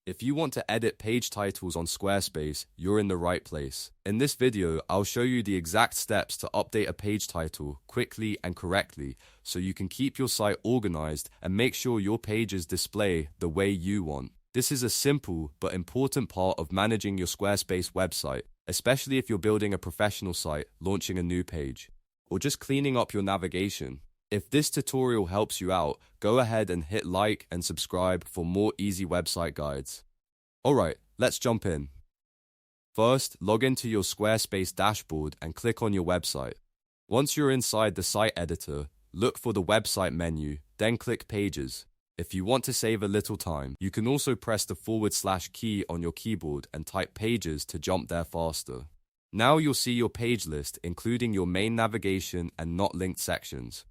If you want to edit page titles on Squarespace, you're in the right place. In this video, I'll show you the exact steps to update a page title quickly and correctly so you can keep your site organized and make sure your pages display the way you want. This is a simple but important part of managing your Squarespace website, especially if you're building a professional site, launching a new page, or just cleaning up your navigation. If this tutorial helps you out, go ahead and hit like and subscribe for more easy website guides. Alright, let's jump in. First, log into your Squarespace dashboard and click on your website. Once you're inside the site editor, look for the website menu, then click Pages. If you want to save a little time, you can also press the / key on your keyboard and type Pages to jump there faster. Now you'll see your page list, including your main navigation and not linked sections.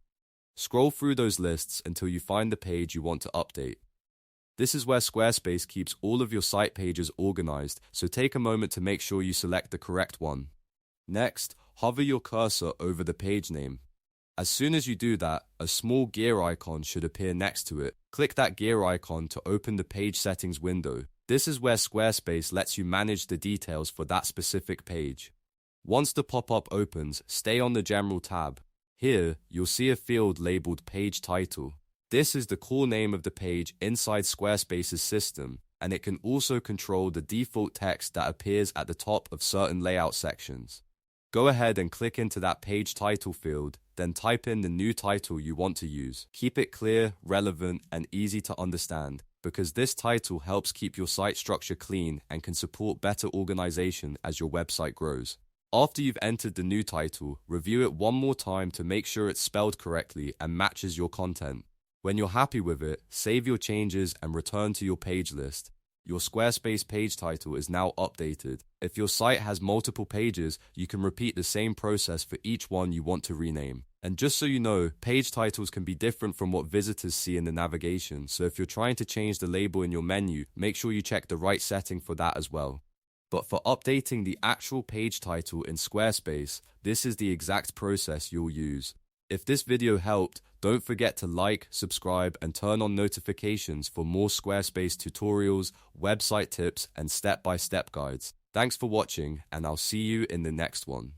Scroll through those lists until you find the page you want to update. This is where Squarespace keeps all of your site pages organized, so take a moment to make sure you select the correct one. Next, hover your cursor over the page name. As soon as you do that, a small gear icon should appear next to it. Click that gear icon to open the page settings window. This is where Squarespace lets you manage the details for that specific page. Once the pop-up opens, stay on the General tab. Here, you'll see a field labeled Page Title. This is the core name of the page inside Squarespace's system, and it can also control the default text that appears at the top of certain layout sections. Go ahead and click into that page title field, then type in the new title you want to use. Keep it clear, relevant, and easy to understand, because this title helps keep your site structure clean and can support better organization as your website grows. After you've entered the new title, review it one more time to make sure it's spelled correctly and matches your content. When you're happy with it, save your changes and return to your page list. Your Squarespace page title is now updated. If your site has multiple pages, you can repeat the same process for each one you want to rename. And just so you know, page titles can be different from what visitors see in the navigation, so if you're trying to change the label in your menu, make sure you check the right setting for that as well. But for updating the actual page title in Squarespace, this is the exact process you'll use. If this video helped, don't forget to like, subscribe, and turn on notifications for more Squarespace tutorials, website tips, and step-by-step guides. Thanks for watching, and I'll see you in the next one.